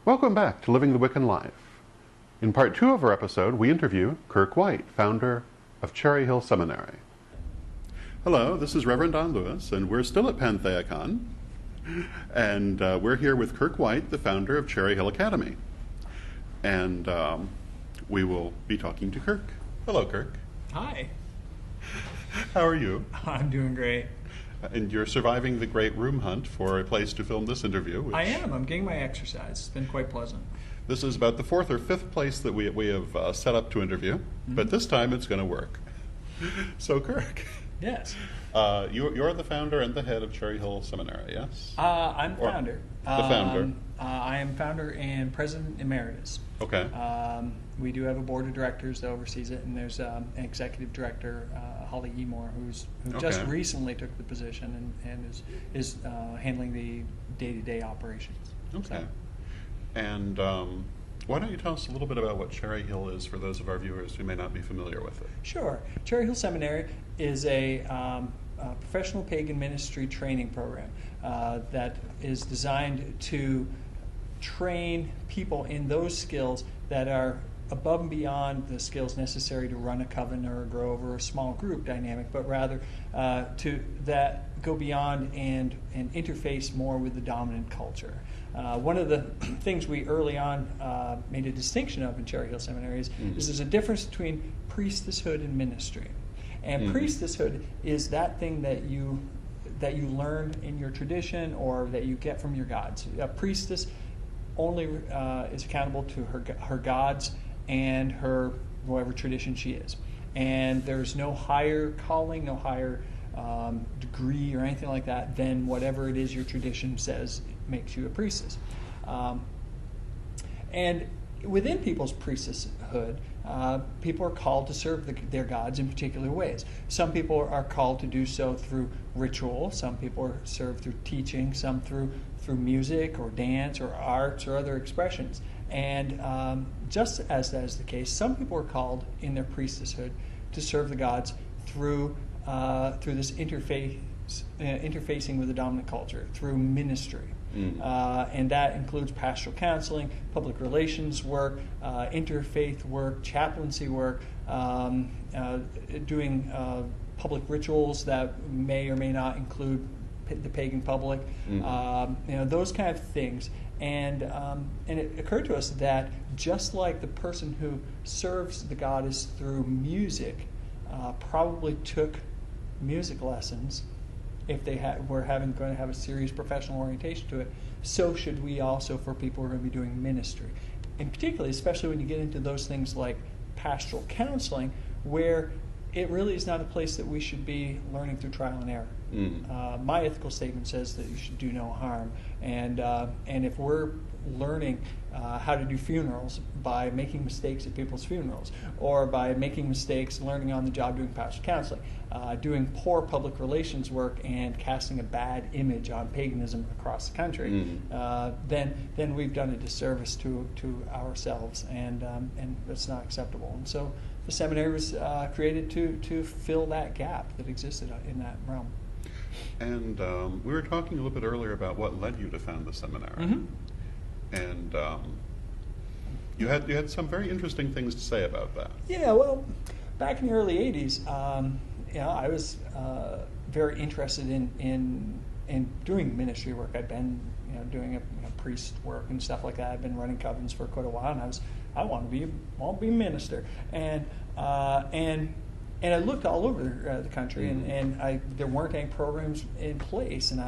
Welcome back to Living the Wiccan Life. In part 2 of our episode, we interview Kirk White, founder of Cherry Hill Seminary. Hello, this is Reverend Don Lewis, and we're still at Pantheacon. And we're here with Kirk White, the founder of Cherry Hill Academy. And we will be talking to Kirk. Hello, Kirk. Hi. How are you? I'm doing great. And you're surviving the great room hunt for a place to film this interview. I am. I'm getting my exercise. It's been quite pleasant. This is about the 4th or 5th place that we have set up to interview, but this time it's going to work. So, Kirk. Yes. You're the founder and the head of Cherry Hill Seminary, yes? I'm the founder. The founder. I am founder and president emeritus. Okay. We do have a board of directors that oversees it, and there's an executive director, Holly Emore, who just recently took the position and is handling the day-to-day operations. Okay. So. And why don't you tell us a little bit about what Cherry Hill is for those of our viewers who may not be familiar with it? Sure. Cherry Hill Seminary is a professional pagan ministry training program that is designed to train people in those skills that are above and beyond the skills necessary to run a coven or grow over a small group dynamic, but rather that go beyond and interface more with the dominant culture. One of the things we early on made a distinction of in Cherry Hill Seminary is there's a difference between priestesshood and ministry. And priestesshood is that thing that you learn in your tradition or that you get from your gods. A priestess only is accountable to her gods and her whatever tradition she is. And there's no higher calling, no higher degree or anything like that than whatever it is your tradition says makes you a priestess. And within people's priestesshood, people are called to serve their gods in particular ways. Some people are called to do so through ritual. Some people are served through teaching. Some through music or dance or arts or other expressions. And just as that is the case, some people are called in their priestesshood to serve the gods through this interfacing with the dominant culture, through ministry. And that includes pastoral counseling, public relations work, interfaith work, chaplaincy work, doing public rituals that may or may not include the pagan public, those kind of things. And it occurred to us that just like the person who serves the goddess through music probably took music lessons if they were going to have a serious professional orientation to it, so should we also for people who are going to be doing ministry. And particularly, especially when you get into those things like pastoral counseling, where it really is not a place that we should be learning through trial and error. My ethical statement says that you should do no harm. And if we're learning how to do funerals by making mistakes at people's funerals, or by making mistakes learning on the job doing pastoral counseling, doing poor public relations work and casting a bad image on paganism across the country, then we've done a disservice to ourselves, and that's not acceptable. And so the seminary was created to fill that gap that existed in that realm. And we were talking a little bit earlier about what led you to found the seminary. And you had some very interesting things to say about that. Yeah, well, back in the early 80s, I was very interested in doing ministry work. I'd been doing priest work and stuff like that. I've been running covens for quite a while, and I want to be a minister. And I looked all over the country, and there weren't any programs in place. And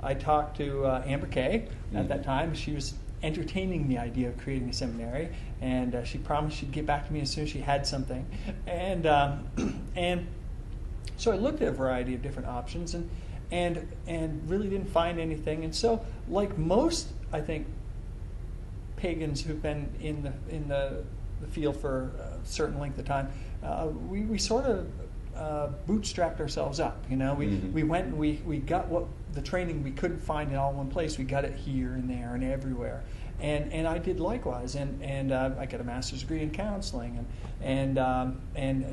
I talked to Amber Kay at that time. She was entertaining the idea of creating a seminary, and she promised she'd get back to me as soon as she had something. And so I looked at a variety of different options, and really didn't find anything. And so, like most, I think, pagans who've been in the field for a certain length of time, we sort of bootstrapped ourselves up. We went and we got what the training we couldn't find in all one place. We got it here and there and everywhere. And I did likewise, and I got a master's degree in counseling, and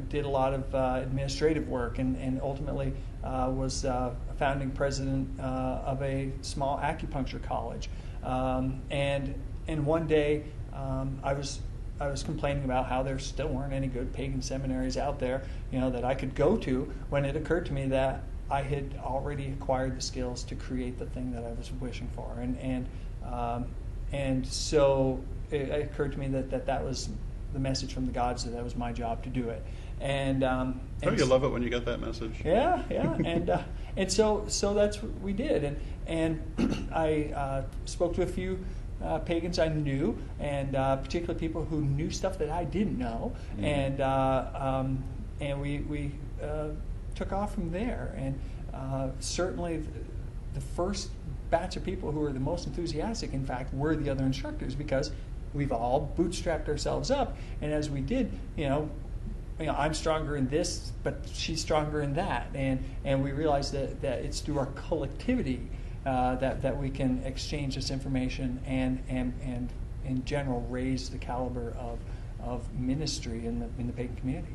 did a lot of administrative work, and ultimately was a founding president of a small acupuncture college, and and one day I was complaining about how there still weren't any good pagan seminaries out there, that I could go to, when it occurred to me that I had already acquired the skills to create the thing that I was wishing for, and so it occurred to me that was the message from the gods, that was my job to do it. And don't you love it when you get that message? Yeah, and so that's what we did, and I spoke to a few pagans I knew, and particularly people who knew stuff that I didn't know, and we took off from there. And certainly the first batch of people who were the most enthusiastic, in fact, were the other instructors, because we've all bootstrapped ourselves up, and as we did, I'm stronger in this, but she's stronger in that, and we realized that it's through our collectivity that we can exchange this information and in general raise the caliber of ministry in the pagan community.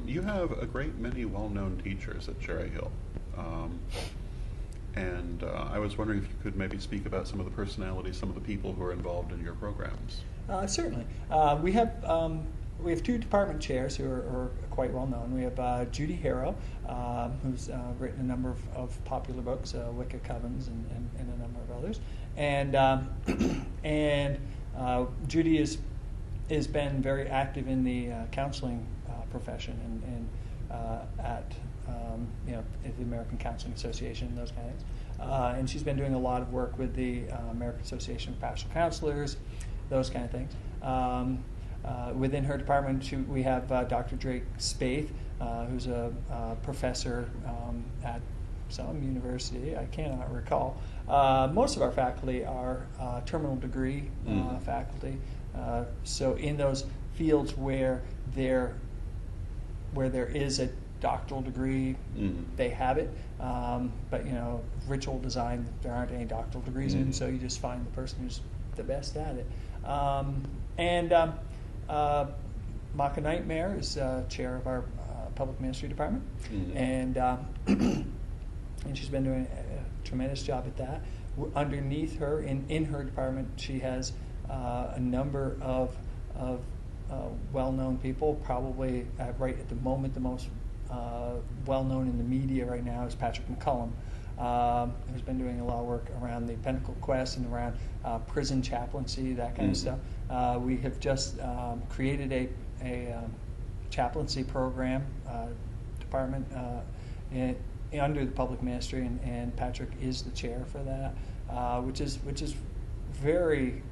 You have a great many well-known teachers at Cherry Hill, and I was wondering if you could maybe speak about some of the personalities, some of the people who are involved in your programs. Certainly. We have two department chairs who are quite well known. We have Judy Harrow, who's written a number of popular books, Wicca Covens and a number of others. And Judy has been very active in the counseling profession and at the American Counseling Association and those kind of things. And she's been doing a lot of work with the American Association of Pastoral Counselors, those kind of things. Within her department, we have Dr. Drake Spaeth, who's a professor at some university, I cannot recall. Most of our faculty are terminal degree faculty. So in those fields where there is a doctoral degree, they have it. But ritual design, there aren't any doctoral degrees in, so you just find the person who's the best at it. Maka Nightmare is chair of our public ministry department, and she's been doing a tremendous job at that. Underneath her, in her department, she has a number of well-known people. Probably right at the moment, the most well-known in the media right now is Patrick McCullum, who's been doing a lot of work around the Pinnacle Quest and around prison chaplaincy, that kind of stuff. We have just created a chaplaincy program department under the public ministry, and Patrick is the chair for that, which is very.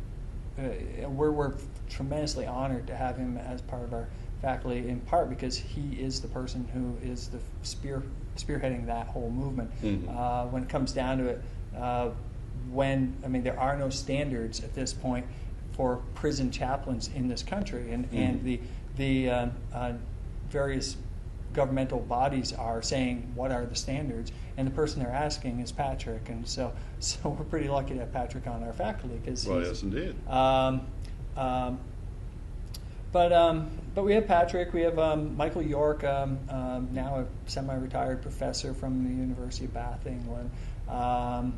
We're tremendously honored to have him as part of our faculty, in part because he is the person who is the spearheading that whole movement. When it comes down to it, there are no standards at this point for prison chaplains in this country, and the various governmental bodies are saying what are the standards, and the person they're asking is Patrick, and so we're pretty lucky to have Patrick on our faculty, because yes, indeed. But we have Patrick. We have Michael York, now a semi-retired professor from the University of Bath, England. I'm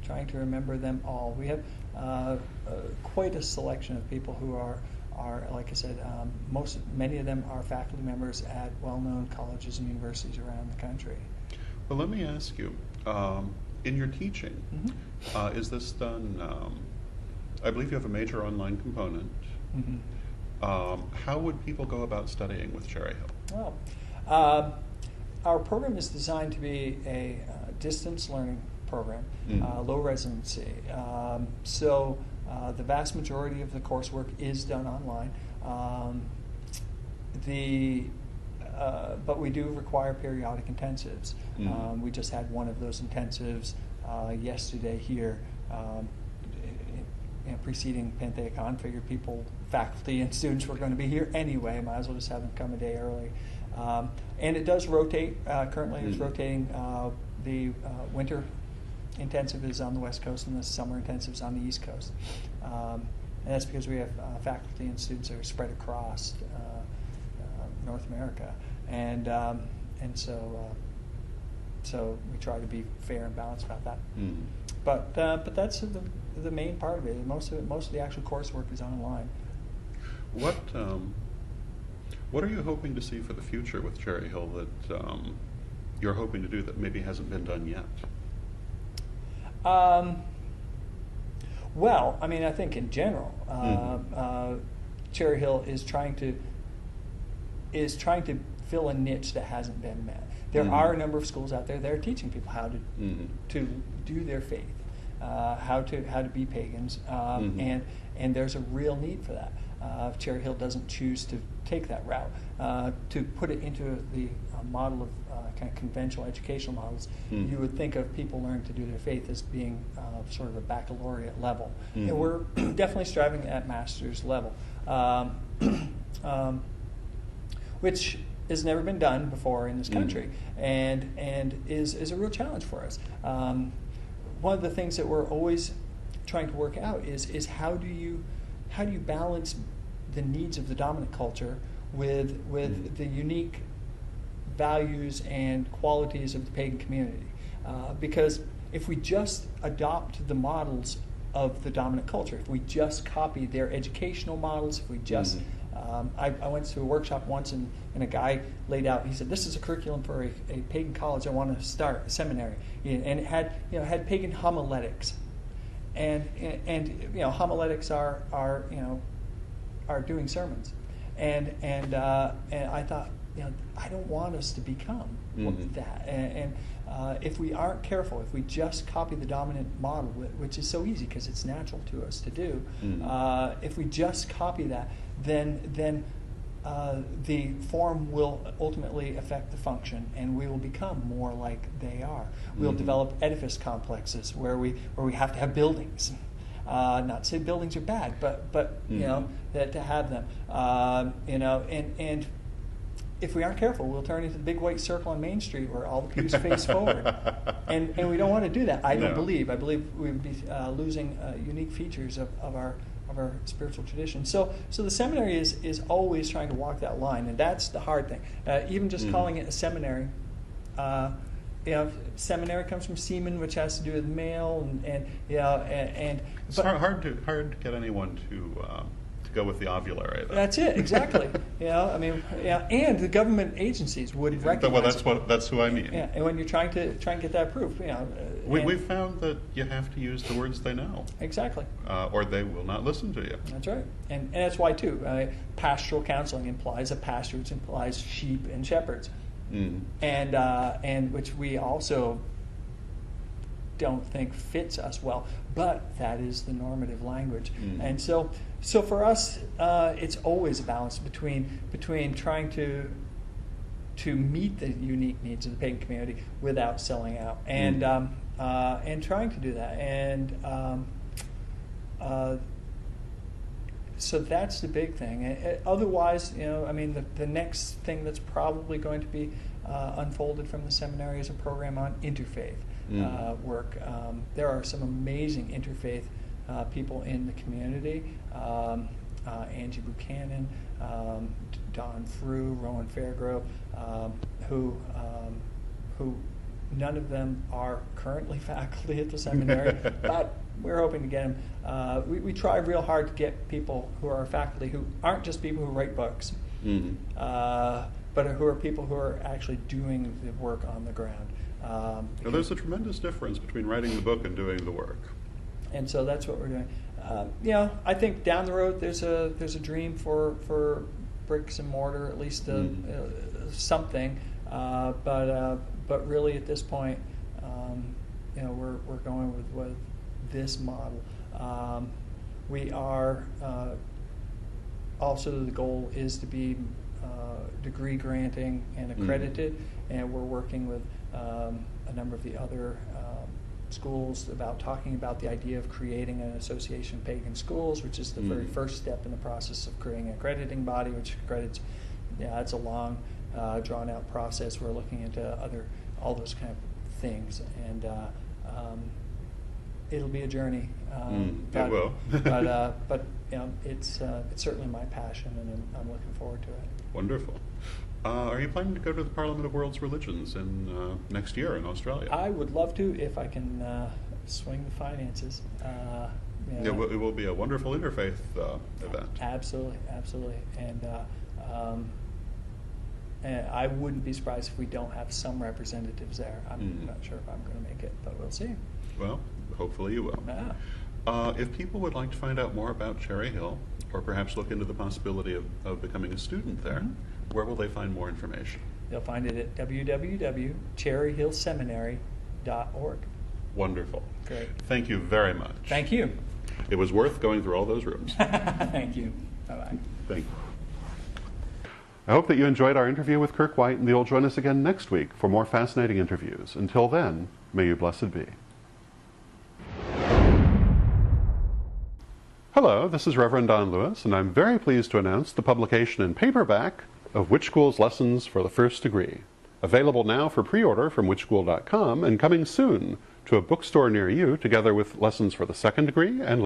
trying to remember them all. We have quite a selection of people who are like I said, many of them are faculty members at well-known colleges and universities around the country. Well, let me ask you, in your teaching, is this done, I believe you have a major online component. How would people go about studying with Cherry Hill? Well, our program is designed to be a distance learning program, low residency. So the vast majority of the coursework is done online. But we do require periodic intensives. We just had one of those intensives yesterday here. Preceding PentheaCon, figured faculty and students were going to be here anyway. Might as well just have them come a day early. And it does rotate. Currently, it's rotating. The winter intensive is on the West Coast, and the summer intensive is on the East Coast. And that's because we have faculty and students that are spread across North America, and so we try to be fair and balanced about that. but that's the main part of it. Most of the actual coursework is online. What are you hoping to see for the future with Cherry Hill that you're hoping to do that maybe hasn't been done yet? Well, I mean, I think in general, Cherry Hill is trying to fill a niche that hasn't been met. There are a number of schools out there that are teaching people how to do their faith, how to be pagans, and there's a real need for that. If Cherry Hill doesn't choose to take that route, to put it into the model of kind of conventional educational models, you would think of people learning to do their faith as being sort of a baccalaureate level. And we're definitely striving at master's level, which has never been done before in this country, and is a real challenge for us. One of the things that we're always trying to work out is how do you balance the needs of the dominant culture with the unique values and qualities of the pagan community, because if we just adopt the models of the dominant culture, if we just copy their educational models, if we just I went to a workshop once and a guy laid out, he said, this is a curriculum for a pagan college I want to start, a seminary, and it had pagan homiletics, and homiletics are doing sermons, and I thought, I don't want us to become that, and if we aren't careful, if we just copy the dominant model, which is so easy because it's natural to us to do, if we just copy that, then the form will ultimately affect the function, and we will become more like they are. We'll develop edifice complexes where we have to have buildings. Not to say buildings are bad, but that to have them, and if we aren't careful, we'll turn into the big white circle on Main Street where all the pews face forward, and we don't want to do that. I believe we would be losing unique features of our spiritual tradition. So the seminary is always trying to walk that line, and that's the hard thing. Even just calling it a seminary. Seminary comes from semen, which has to do with male, and it's hard to get anyone to go with the ovulary. Though. That's it, exactly. And the government agencies would recognize. Well, that's who I mean. Yeah, and when you're trying to get that proof, we've found that you have to use the words they know. Exactly. Or they will not listen to you. That's right, and that's why too. Pastoral counseling implies a pastor, which implies sheep and shepherds, and which we also don't think fits us well, but that is the normative language. And so for us, it's always a balance between trying to meet the unique needs of the pagan community without selling out, and trying to do that, and so that's the big thing. Otherwise, the next thing that's probably going to be unfolded from the seminary is a program on interfaith work. There are some amazing interfaith people in the community. Angie Buchanan, Don Frew, Rowan Fairgrove, who none of them are currently faculty at the seminary, but we're hoping to get them. We try real hard to get people who are faculty who aren't just people who write books, but who are people who are actually doing the work on the ground. There's a tremendous difference between writing the book and doing the work. And so that's what we're doing. I think down the road there's a dream for bricks and mortar, at least something. But really at this point, we're going with this model. We are also, the goal is to be degree granting and accredited, and we're working with a number of the other schools about talking about the idea of creating an association of pagan schools, which is the very first step in the process of creating an accrediting body, which accredits. It's a long, drawn-out process. We're looking into all those kind of things, and it'll be a journey. It will. but it's certainly my passion, and I'm looking forward to it. Wonderful. Are you planning to go to the Parliament of World's Religions in next year in Australia? I would love to if I can swing the finances. It will be a wonderful interfaith event. Absolutely, absolutely. And I wouldn't be surprised if we don't have some representatives there. I'm not sure if I'm going to make it, but we'll see. Well, hopefully you will. If people would like to find out more about Cherry Hill, or perhaps look into the possibility of becoming a student there, where will they find more information? They'll find it at www.cherryhillseminary.org. Wonderful. Great. Thank you very much. Thank you. It was worth going through all those rooms. Thank you. Bye-bye. Thank you. I hope that you enjoyed our interview with Kirk White, and that you'll join us again next week for more fascinating interviews. Until then, may you blessed be. Hello, this is Reverend Don Lewis, and I'm very pleased to announce the publication in paperback of Witch School's Lessons for the First Degree. Available now for pre-order from witchschool.com, and coming soon to a bookstore near you, together with lessons for the second degree and